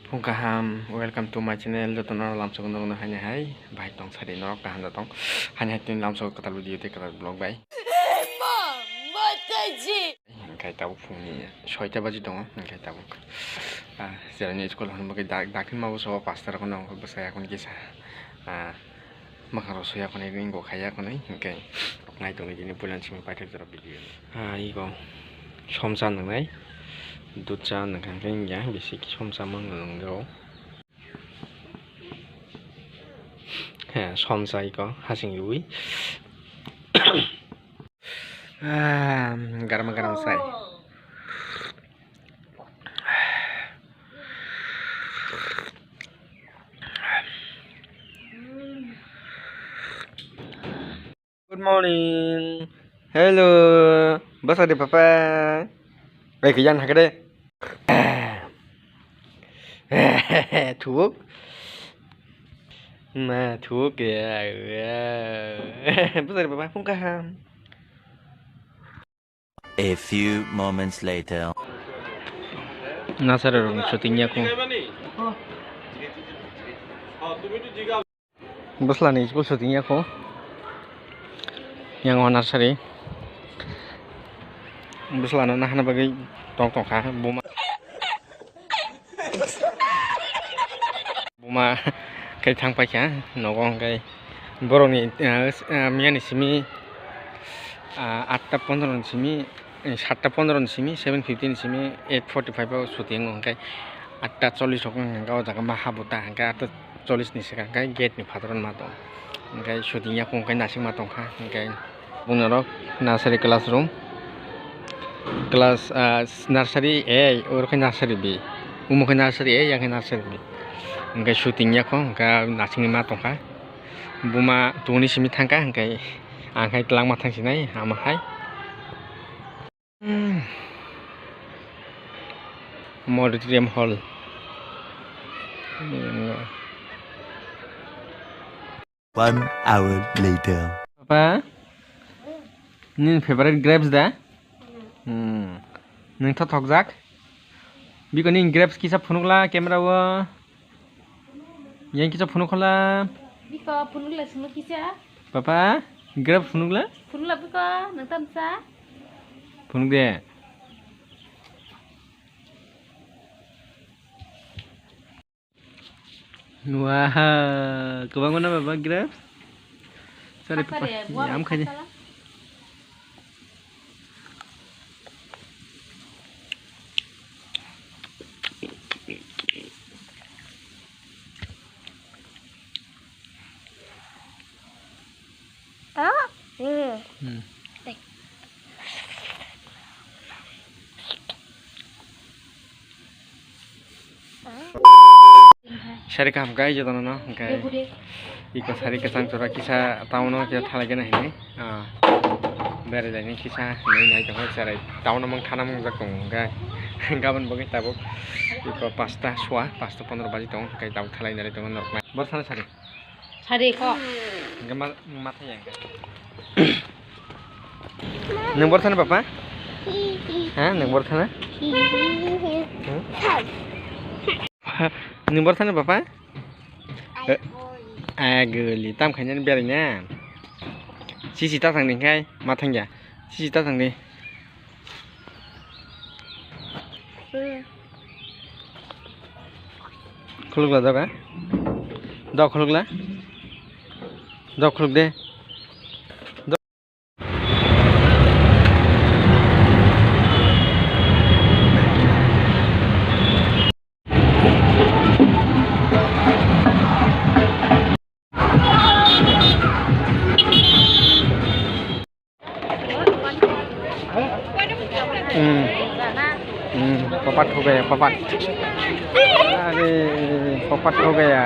Pungkaham, welcome to my channel. Joton orang lamso kono kono hanya hai, baik tong sari norok kaham datong. Hanya tin lamso katal video te katal blog bai. Mom, Mataji. Kai tahu fungni, 6টা বাজি dong, kai tahu. Jalannya sekolah hanu bagai dakin mau so pastor kono besaya kono kisah. Makaro soya kono ini go kaya kono kai. Ngai tong ini bulan simi pakai terus video. Igo somsan ngai. Duca nang kan ya basic somsama nanggo. Somsa igo hasing lui. Garam-garam say. Good morning. Hello. Basa de papa. Kian hak deh. Thuốc mà thuốc kìa. Bây giờ bà không ca ham. A few moments later. Nasara rong syutingnya aku. Boslah nih school syutingnya aku. Yang warna sari. Boslah nah bagai tong kah Buma kai thang pa kya nogong kai boroni miani simi 8টা 15 simi 7টা 15 simi 7:15 simi 8:45 shooting kai 8টা 40 sokong gao jaga mahabuta kai 8টা 40 ni seka kai gate ni phatron ma tong kai shooting ya kong kai nasing ma tong kha kai bunaro nursery classroom class nursery A or kai nursery B umu kai nursery A yang kai nursery B Engkai syutingnya kok engkai nasing ma tongka buma tuni simi thangka engkai angkai telang ma thangsinai amahai auditorium hall 1 hour later. Papa nin favorite grapes da nang thok jak biko nin grapes kisah phunukla camera wa yang kisah phunukla Biko punula sunu kisah. Papa grapes phunukla Punula biko nang tamsa. phunuk de wah kebangun apa Papa grapes sorry Papa yam khaje Sari kam gai jodoh no gai iko sari kesang cora kisah tahun no kita thalai gana ini beri lagi kisah ini naik jauh sari tahun no mang thana mang jakong gai gaban bagai tabuk iko pasta 15 baji tong gai tahun thalai nari tong normal bersana sari Sari kok. gambar mata yang neng bersana Papa neng bersana neng bersana Papa geli tam khanyan bernya sisi ta thang ning kai ma thang ya sisi ta thang ni khuluk la da khuluk la da khuluk de puppet हो गया puppet अरे puppet हो गया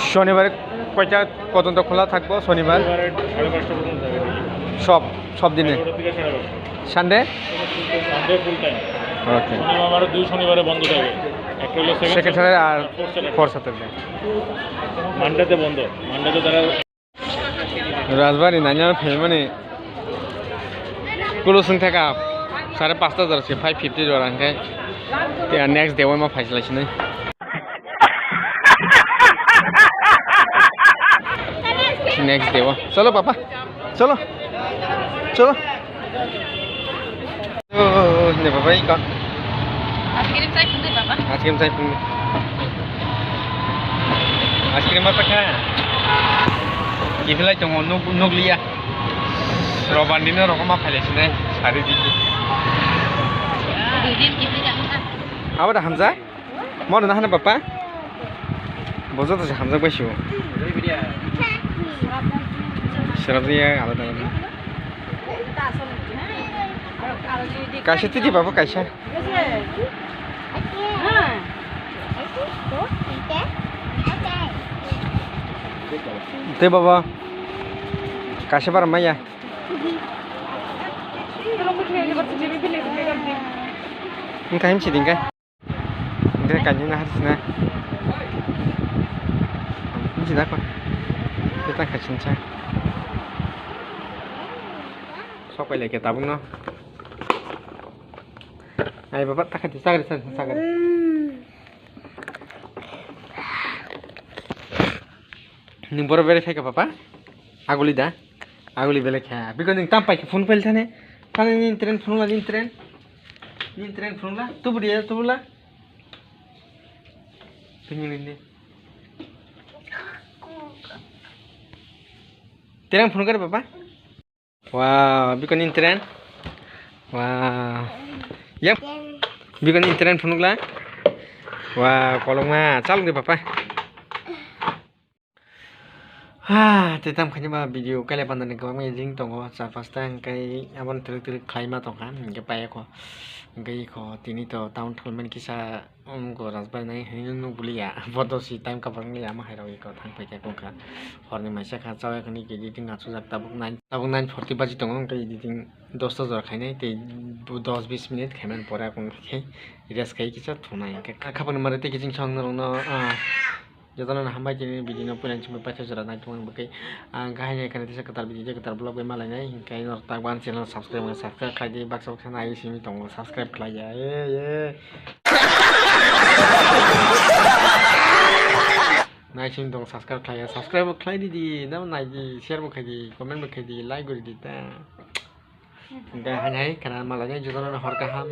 शनिवार কয়টা পর্যন্ত খোলা থাকবো শনিবার 5:30 সব দিনে সানডে ফুল টাইম ওকে শনিবার দুই শনিবারে বন্ধ থাকে একটা হলো সেকেন্ড স্যাটারডে আর ফোর্থ স্যাটারডে মানডেতে বন্ধ মানডেতে তারা রাজবাড়ি নানিয়া ফেমানে Kulo sing taka 5:30 jor se 5:50 jor angkai. Te next day ma faisla sini. Next day चलो पापा चलो चलो ini papa ini kok Kirim saya pun deh, Papa. es krim apa kan gila cuma nuklia roban ini rokok apa sih nih hari ini Kemudian kita jangan. apa dah Hamzah mau dah mana papa bozo tuh Hamzah gue sih Serapnya ada dalam. Kasih tu di bawah kasih. Di bawah. Kasih barang mana ya? Ini kain sih tinggal. Ini kainnya harus na. Ini sih dah kok. Kita kasih cah. Sok lagi kita tabung no. Ayo bapak tak ada sakit. Ning boro bere feka papa. Aguli bele kha. Biko ning tam pai phone pel thane. Tane nin tren phone la. Tu bula. Pingin ni. Tren phone kar papa. Wow, biko nin tren. Wow. Yep. Biko nin tren phone la. Wow, kolong ma. Chal deh papa. Tetam kayaknya video kali apa nanti kau amazing tunggu saat pasta kai abang terik klima tongkan kai aku kai ko tini to tahun tahun kisah ko rasbar nai henyu bulia foto si time cover ni ama hero ko thang pai ka ka horni maisa ka chawa kani editing asu jak tabuk 9:40 baji tong kai editing 10 jor khainai te 10-20 minute khaman pora ko khai res kai kisah thunai ka khapan mare te kijing song no Jatuhnya hambai jadi video pun yang cuma baca surat naik cuma pakai gahanya kan itu sekitar video sekitar blog malahnya kayak nortaban channel subscribe kayak di box sana ayo sini tunggu subscribe lah ya naik sini tunggu subscribe lah ya subscribe di nama naik di share bukan di komen bukan di like gue di gahanya karena malahnya jatuhnya harga ham